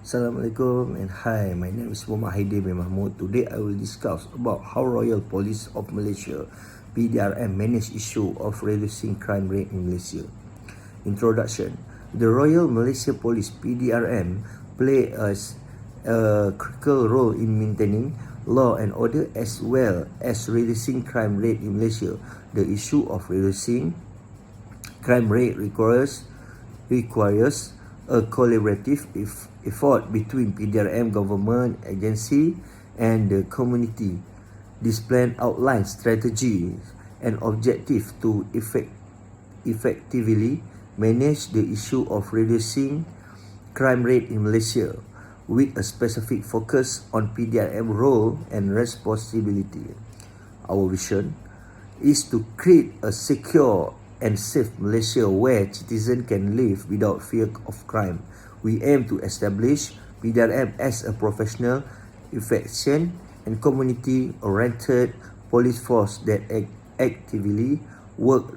Assalamualaikum and hi, my name is Pdrm Mahmud. Today I will discuss about how Royal Police of Malaysia (Pdrm) manage issue of reducing crime rate in Malaysia. Introduction. The Royal Malaysia Police (Pdrm) play a critical role in maintaining law and order as well as reducing crime rate in Malaysia. The issue of reducing crime rate requires a collaborative effort between Pdrm government agency and the community. This plan outlines strategies and objectives to effectively manage the issue of reducing crime rate in Malaysia, with a specific focus on Pdrm role and responsibility. Our vision is to create a secure and safe Malaysia where citizens can live without fear of crime. We aim to establish Pdrm as a professional, efficient and community-oriented police force that actively works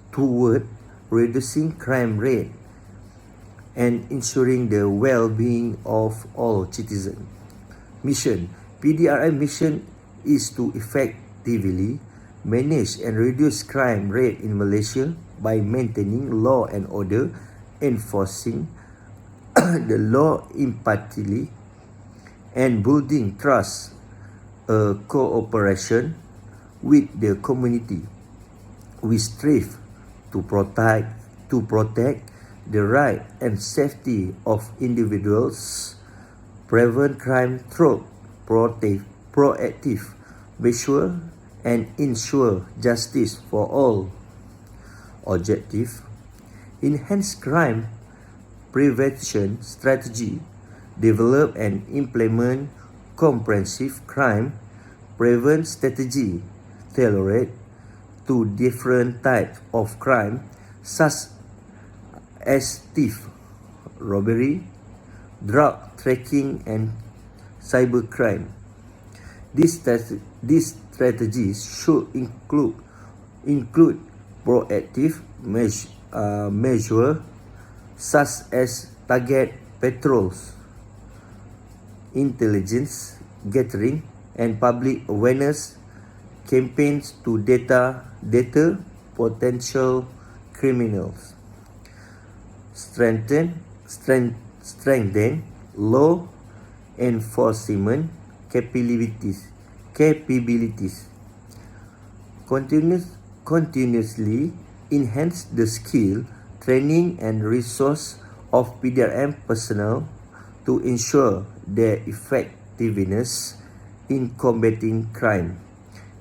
toward reducing crime rate and ensuring the well-being of all citizens. Mission. Pdrm mission is to effectively manage and reduce crime rate in Malaysia by maintaining law and order, enforcing the law impartially, and building trust, cooperation with the community. We strive to protect the right and safety of individuals, prevent crime through proactive measures, and ensure justice for all. Objective: enhance crime prevention strategy, develop and implement comprehensive crime prevention strategy tailored to different types of crime such as theft, robbery, drug trafficking and cybercrime. These strategies should include proactive measures such as target patrols, intelligence gathering, and public awareness campaigns to deter potential criminals. Strengthen law enforcement capabilities. Continuously enhance the skill, training and resource of Pdrm personnel to ensure their effectiveness in combating crime.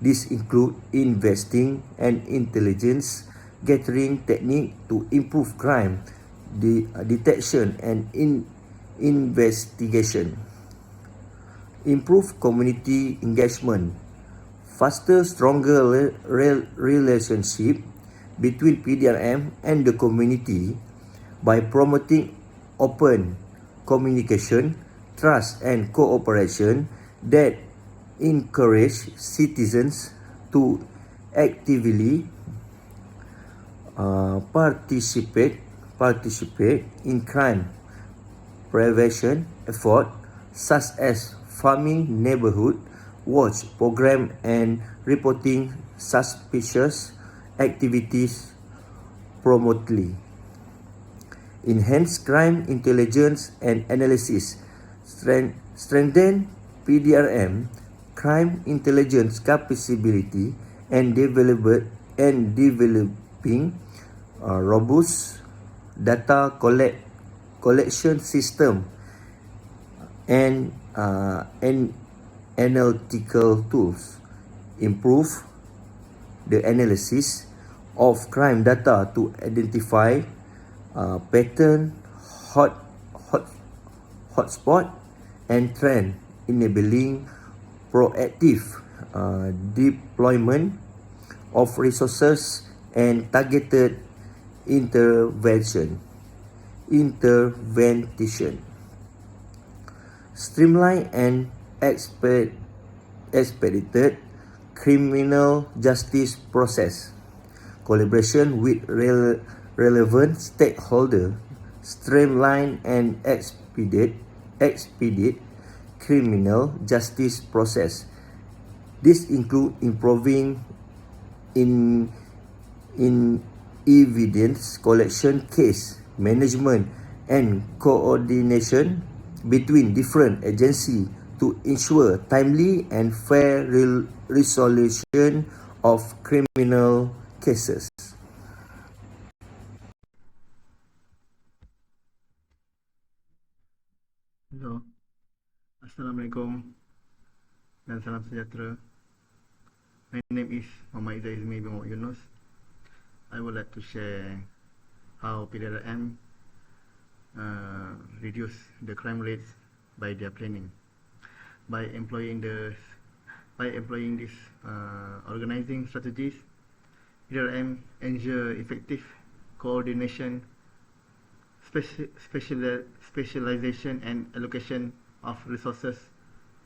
This include investing and intelligence gathering technique to improve crime detection and investigation. Improve community engagement. Faster, stronger relationship between Pdrm and the community by promoting open communication, trust and cooperation that encourage citizens to actively participate in crime prevention effort such as farming neighborhood watch program and reporting suspicious activities promptly. Enhance crime intelligence and analysis. Strengthen Pdrm crime intelligence capability and developing robust data collection system and analytical tools. Improve the analysis of crime data to identify pattern, hotspot and trend, enabling proactive deployment of resources and targeted intervention. Streamline and expedited criminal justice process. Collaboration with relevant stakeholders streamline and expedite criminal justice process. This include improving in evidence collection, case management, and coordination between different agencies to ensure timely and fair resolution of criminal cases. Hello, Assalamualaikum dan salam sejahtera. My name is Muhammad Izzah Izmi bin Muhammad Yunus. I would like to share how Pdrm reduce the crime rates by their planning. By employing these organizing strategies, Pdrm ensure effective coordination, specialization and allocation of resources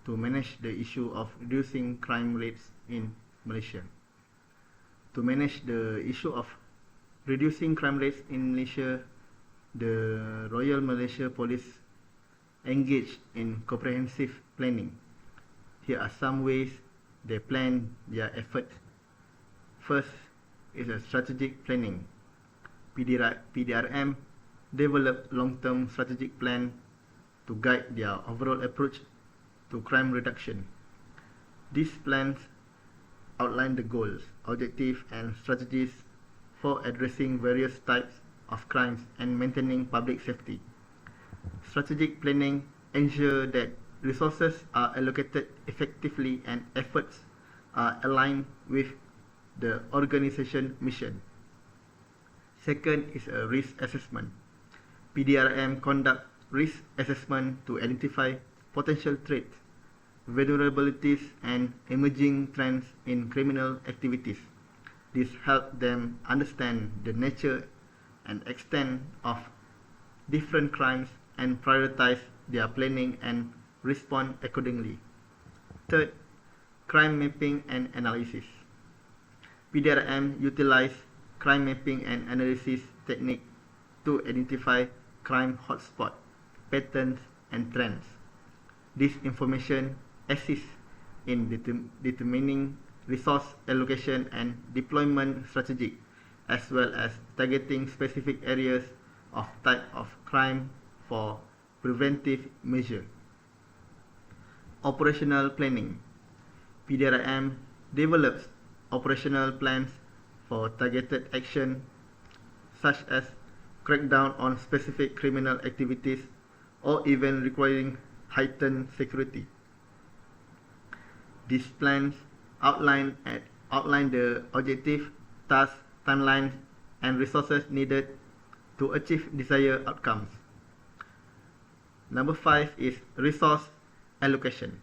to manage the issue of reducing crime rates in Malaysia. To manage the issue of reducing crime rates in Malaysia, the Royal Malaysia Police engaged in comprehensive planning. Here are some ways they plan their efforts. First is a strategic planning. Pdrm develop long-term strategic plan to guide their overall approach to crime reduction. These plans outline the goals, objectives, and strategies for addressing various types of crimes and maintaining public safety. Strategic planning ensure that resources are allocated effectively and efforts are aligned with the organization mission. Second is a risk assessment. Pdrm conduct risk assessment to identify potential threats, vulnerabilities, and emerging trends in criminal activities. This helps them understand the nature and extent of different crimes and prioritize their planning and respond accordingly. Third, crime mapping and analysis. Pdrm utilize crime mapping and analysis technique to identify crime hotspot, patterns, and trends. This information assists in determining resource allocation and deployment strategy, as well as targeting specific areas of type of crime for preventive measure. Operational planning. Pdrm develops operational plans for targeted action such as crackdown on specific criminal activities or even requiring heightened security. These plans outline the objective, tasks, timelines, and resources needed to achieve desired outcomes. Number 5 is resource allocation.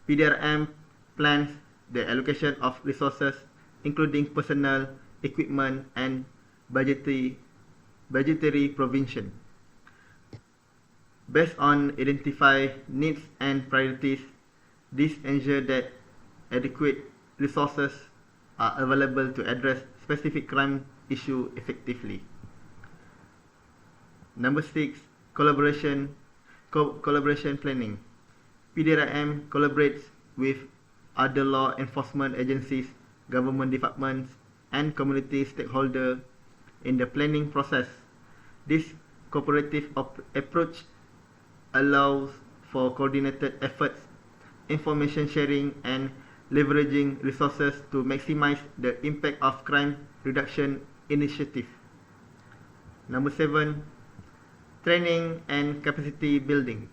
Pdrm plans the allocation of resources including personnel, equipment, and budgetary provision. Based on identified needs and priorities, this ensures that adequate resources are available to address specific crime issue effectively. Number 6, collaboration planning. Pdrm collaborates with other law enforcement agencies, government departments, and community stakeholders in the planning process. This cooperative approach allows for coordinated efforts, information sharing, and leveraging resources to maximize the impact of crime reduction initiative. Number 7, training and capacity building.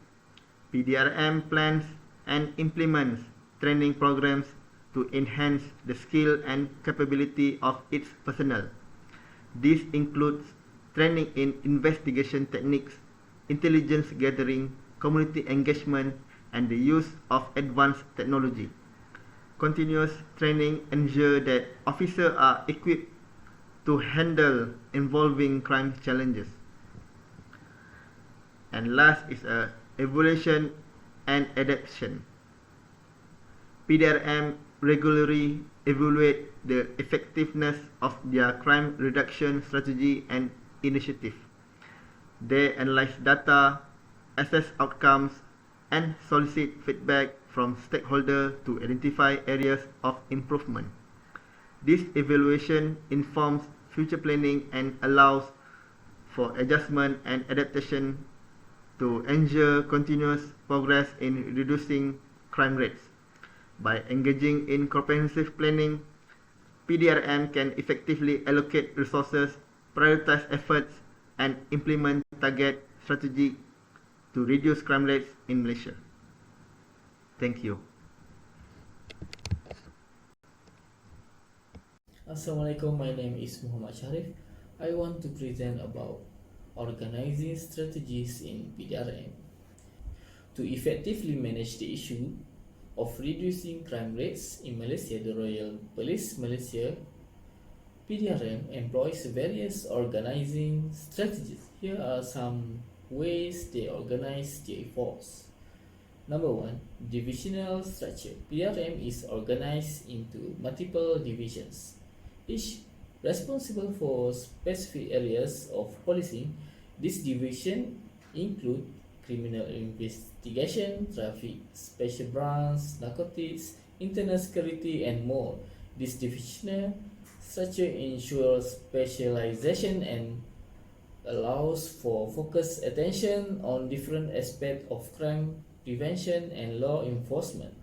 Pdrm plans and implements training programs to enhance the skill and capability of its personnel. This includes training in investigation techniques, intelligence gathering, community engagement, and the use of advanced technology. Continuous training ensures that officers are equipped to handle evolving crime challenges. And last is evaluation and adaptation. Pdrm regularly evaluate the effectiveness of their crime reduction strategy and initiative. They analyze data, assess outcomes, and solicit feedback from stakeholders to identify areas of improvement. This evaluation informs future planning and allows for adjustment and adaptation to ensure continuous progress in reducing crime rates. By engaging in comprehensive planning, PDRM can effectively allocate resources, prioritize efforts, and implement target strategy to reduce crime rates in Malaysia. Thank you. Assalamualaikum, my name is Muhammad Sharif. I want to present about organizing strategies in PDRM. To effectively manage the issue of reducing crime rates in Malaysia, the Royal Police Malaysia PDRM employs various organizing strategies. Here are some ways they organize their efforts. Number 1, divisional structure. PDRM is organized into multiple divisions, each responsible for specific areas of policing. This division include criminal investigation, traffic, special branch, narcotics, internal security, and more. This divisional structure ensures specialization and allows for focused attention on different aspects of crime prevention and law enforcement.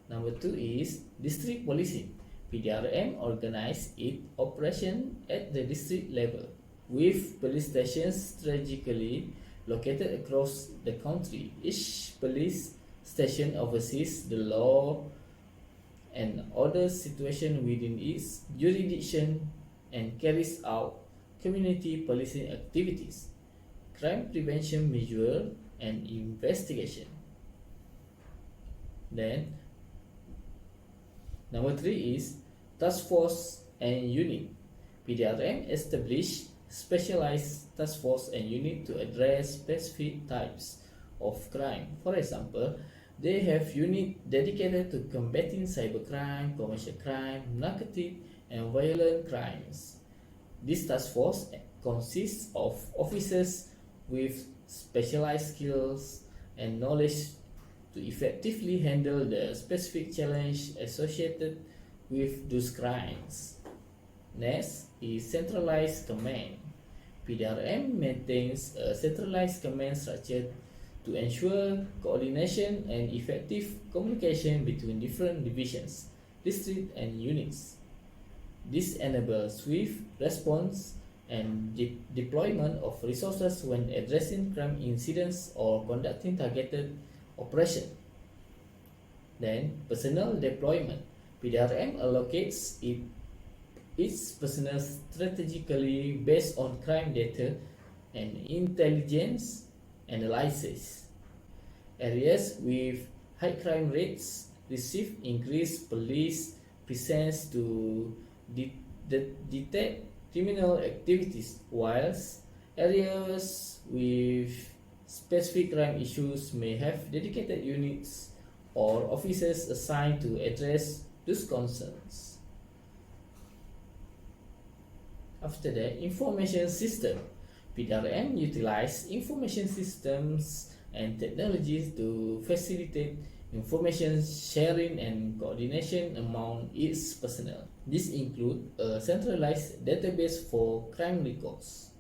Number 2 is district policing. PDRM organizes its operation at the district level, with police stations strategically located across the country. Each police station oversees the law and order situation within its jurisdiction and carries out community policing activities, crime prevention measures, and investigation. Then, number 3 is task force and unit. PDRM established specialized task force and unit to address specific types of crime. For example, they have unit dedicated to combating cybercrime, commercial crime, narcotic, and violent crimes. This task force consists of officers with specialized skills and knowledge to effectively handle the specific challenge associated with those crimes. Next is centralized command. PDRM maintains a centralized command structure to ensure coordination and effective communication between different divisions, districts, and units. This enables swift response and deployment of resources when addressing crime incidents or conducting targeted operation. Then, personnel deployment. PDRM allocates its personnel strategically based on crime data and intelligence analysis. Areas with high crime rates receive increased police presence to detect criminal activities, whilst areas with specific crime issues may have dedicated units or officers assigned to address those concerns. After that, information system. PDRM utilizes information systems and technologies to facilitate information sharing and coordination among its personnel. This includes a centralized database for crime records,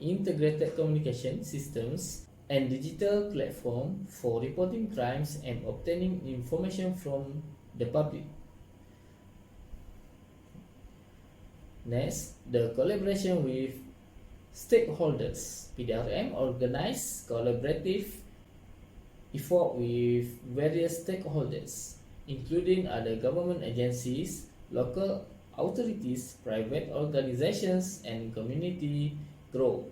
integrated communication systems, and digital platform for reporting crimes and obtaining information from the public. Next, the collaboration with stakeholders. PDRM organizes collaborative effort with various stakeholders, including other government agencies, local authorities, private organizations, and community groups.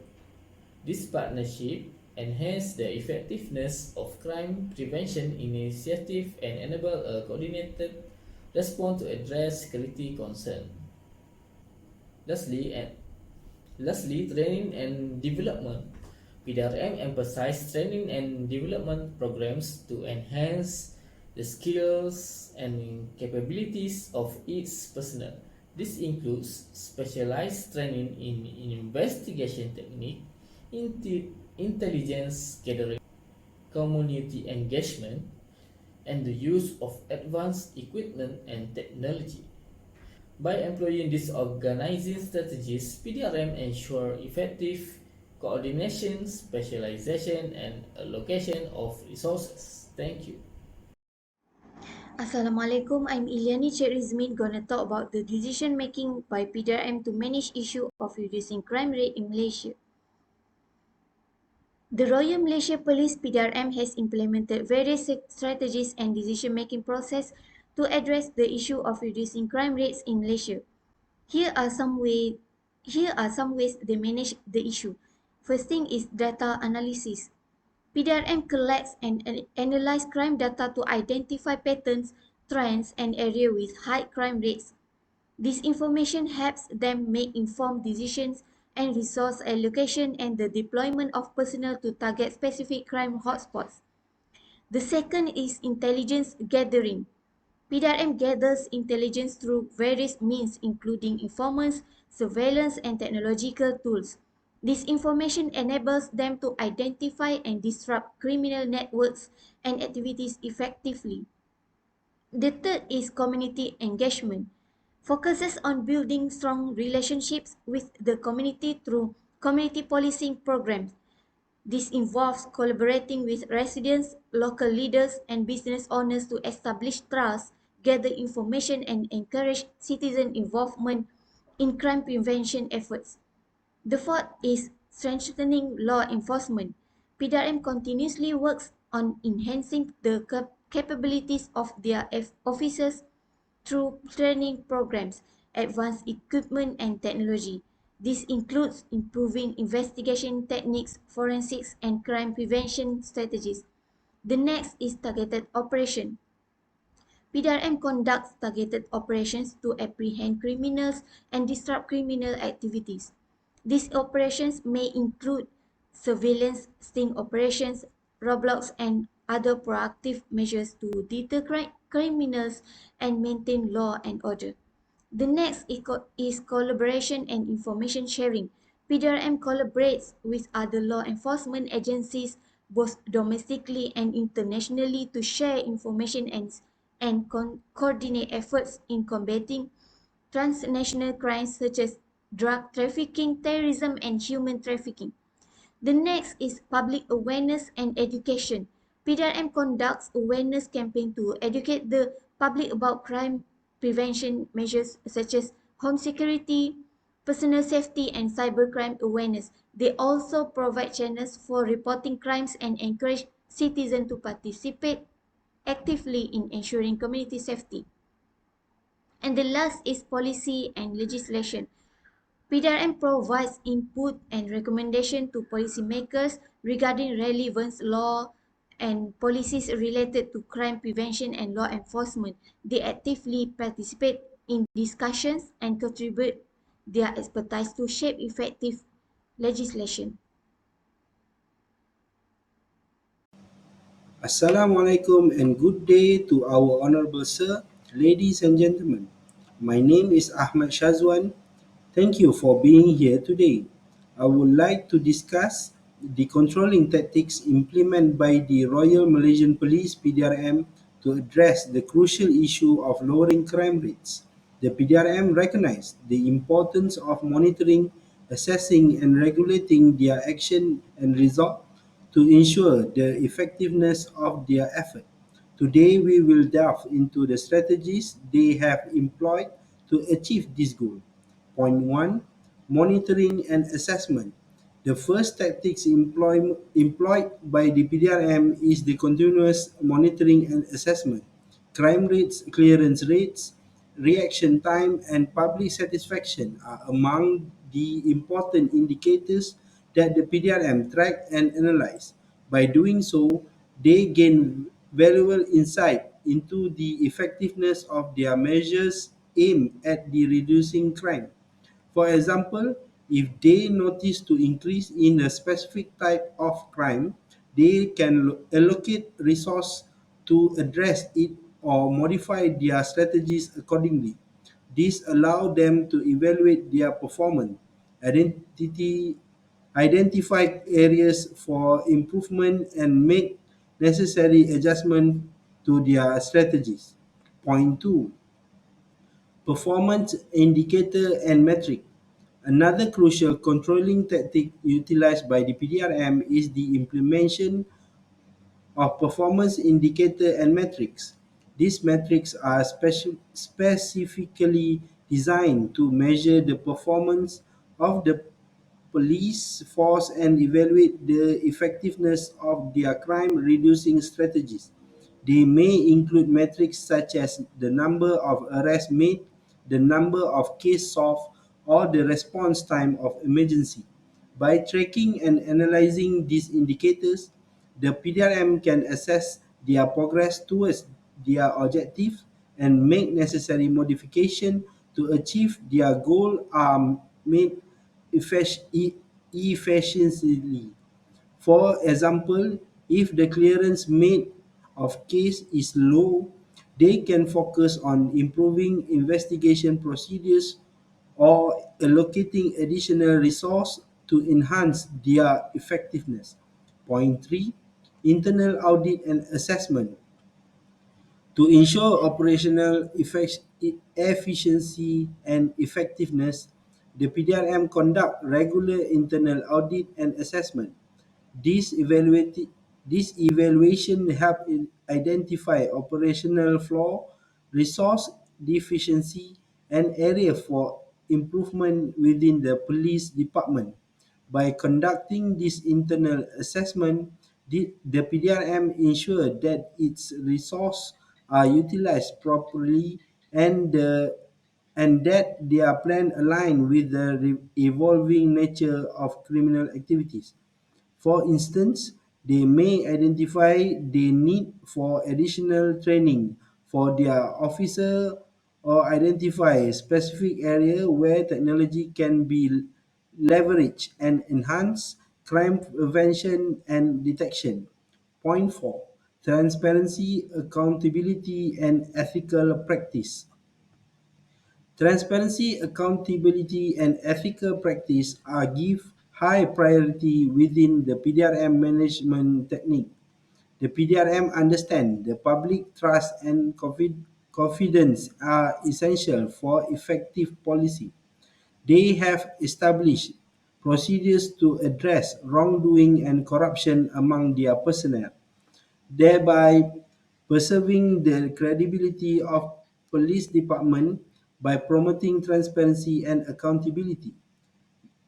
This partnership enhances the effectiveness of crime prevention initiatives and enable a coordinated response to address security concerns. Lastly, training and development. PDRM emphasizes training and development programs to enhance the skills and capabilities of its personnel. This includes specialized training in investigation technique, intelligence gathering, community engagement, and the use of advanced equipment and technology. By employing these organizing strategies, PDRM ensure effective coordination, specialization, and allocation of resources. Thank you. Assalamualaikum, I'm Ilyani Cik Rizmin gonna talk about the decision making by Pdrm to manage issue of reducing crime rate in Malaysia. The Royal Malaysia Police Pdrm has implemented various strategies and decision making process to address the issue of reducing crime rates in Malaysia. Here are some way Here are some ways they manage the issue. First thing is data analysis. PDRM collects and analyze crime data to identify patterns, trends, and areas with high crime rates. This information helps them make informed decisions and resource allocation and the deployment of personnel to target specific crime hotspots. The second is intelligence gathering. PDRM gathers intelligence through various means including informants, surveillance, and technological tools. This information enables them to identify and disrupt criminal networks and activities effectively. The third is community engagement. Focuses on building strong relationships with the community through community policing programs. This involves collaborating with residents, local leaders, and business owners to establish trust, gather information, and encourage citizen involvement in crime prevention efforts. The fourth is strengthening law enforcement. PDRM continuously works on enhancing the capabilities of their officers through training programs, advanced equipment, and technology. This includes improving investigation techniques, forensics, and crime prevention strategies. The next is targeted operation. PDRM conducts targeted operations to apprehend criminals and disrupt criminal activities. These operations may include surveillance, sting operations, roadblocks, and other proactive measures to deter criminals and maintain law and order. The next is collaboration and information sharing. PDRM collaborates with other law enforcement agencies both domestically and internationally to share information and coordinate efforts in combating transnational crimes such as drug trafficking, terrorism, and human trafficking. The next is public awareness and education. PDRM conducts awareness campaign to educate the public about crime prevention measures such as home security, personal safety, and cybercrime awareness. They also provide channels for reporting crimes and encourage citizens to participate actively in ensuring community safety. And the last is policy and legislation. PDRM provides input and recommendation to policymakers regarding relevant law and policies related to crime prevention and law enforcement. They actively participate in discussions and contribute their expertise to shape effective legislation. Assalamualaikum and good day to our Honorable Sir, ladies and gentlemen. My name is Ahmad Shazwan. Thank you for being here today. I would like to discuss the controlling tactics implemented by the Royal Malaysian Police (PDRM) to address the crucial issue of lowering crime rates. The PDRM recognized the importance of monitoring, assessing, and regulating their action and result to ensure the effectiveness of their effort. Today, we will delve into the strategies they have employed to achieve this goal. Point 1, monitoring and assessment. The first tactics employed by the PDRM is the continuous monitoring and assessment. Crime rates, clearance rates, reaction time, and public satisfaction are among the important indicators that the PDRM track and analyze. By doing so, they gain valuable insight into the effectiveness of their measures aimed at the reducing crime. For example, if they notice to increase in a specific type of crime, they can allocate resource to address it or modify their strategies accordingly. This allows them to evaluate their performance, identify areas for improvement, and make necessary adjustments to their strategies. Point 2. Performance indicator and metric. Another crucial controlling tactic utilized by the PDRM is the implementation of performance indicator and metrics. These metrics are specifically designed to measure the performance of the police force and evaluate the effectiveness of their crime reducing strategies. They may include metrics such as the number of arrests made, the number of cases solved, or the response time of emergency. By tracking and analyzing these indicators, the PDRM can assess their progress towards their objective and make necessary modification to achieve their goal are made efficiently. For example, if the clearance rate of case is low, they can focus on improving investigation procedures or allocating additional resource to enhance their effectiveness. Point 3. Internal audit and assessment. To ensure operational efficiency and effectiveness, the PDRM conduct regular internal audit and assessment. This, this evaluation help identify operational flaw, resource deficiency, and area for improvement within the police department. By conducting this internal assessment, the PDRM ensure that its resources are utilized properly and that their plan align with the evolving nature of criminal activities. For instance, they may identify the need for additional training for their officer or identify specific area where technology can be leveraged and enhance crime prevention and detection. Point 4. Transparency, accountability, and ethical practice. Transparency, accountability, and ethical practice are give high priority within the PDRM management technique. The PDRM understand the public trust and confidence are essential for effective policy. They have established procedures to address wrongdoing and corruption among their personnel, thereby preserving the credibility of police department by promoting transparency and accountability.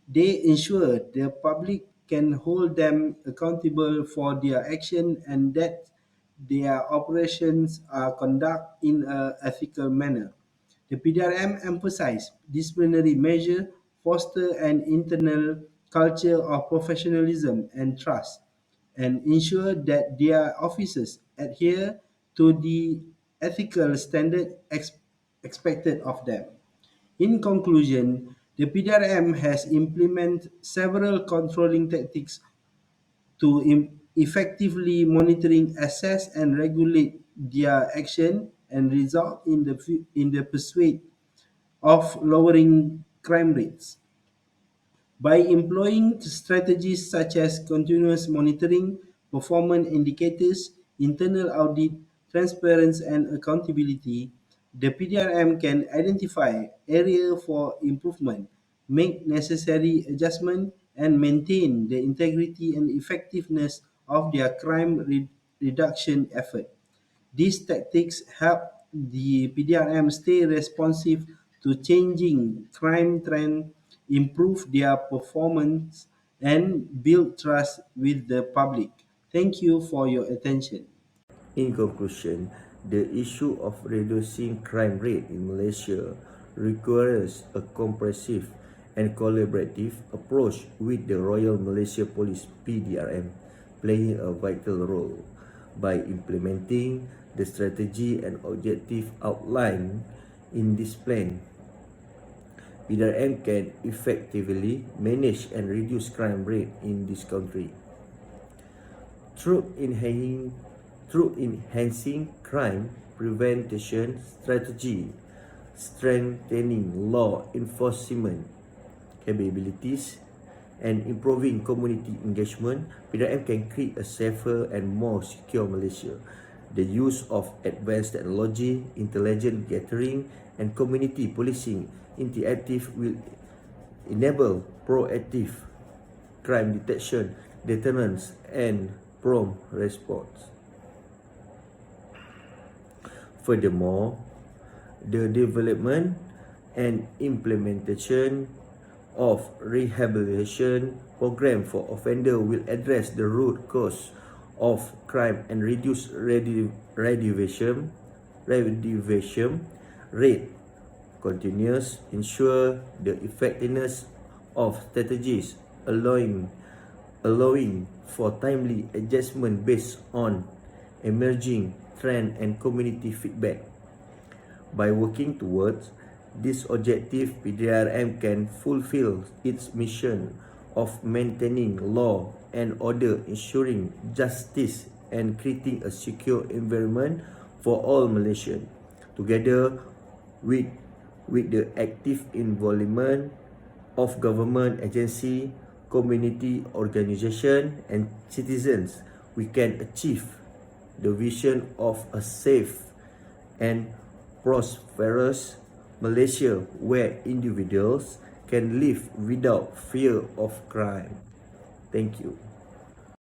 They ensure the public can hold them accountable for their action and that their operations are conducted in an ethical manner. The PDRM emphasizes disciplinary measure, foster an internal culture of professionalism and trust, and ensure that their officers adhere to the ethical standard expected of them. In conclusion, the PDRM has implemented several controlling tactics to effectively monitoring, assess, and regulate their action and result in the pursuit of lowering crime rates. By employing strategies such as continuous monitoring, performance indicators, internal audit, transparency, and accountability, the PDRM can identify areas for improvement, make necessary adjustments, and maintain the integrity and effectiveness of their crime reduction effort. These tactics help the PDRM stay responsive to changing crime trends, improve their performance, and build trust with the public. Thank you for your attention. In conclusion, the issue of reducing crime rate in Malaysia requires a comprehensive and collaborative approach with the Royal Malaysia Police (PDRM) playing a vital role. By implementing the strategy and objective outlined in this plan, PDRM can effectively manage and reduce crime rate in this country. Through enhancing crime prevention strategy strengthening law enforcement capabilities, and improving community engagement, Pdrm can create a safer and more secure Malaysia. The use of advanced technology, intelligent gathering, and community policing interactive will enable proactive crime detection, deterrence, and prompt response. Furthermore, the development and implementation of rehabilitation program for offender will address the root cause of crime and reduce redivision rate continues ensure the effectiveness of strategies allowing for timely adjustment based on emerging trend and community feedback. By working towards this objective, Pdrm can fulfill its mission of maintaining law and order, ensuring justice, and creating a secure environment for all Malaysians. Together with the active involvement of government agency, community organisation, and citizens, we can achieve the vision of a safe and prosperous Malaysia where individuals can live without fear of crime. Thank you.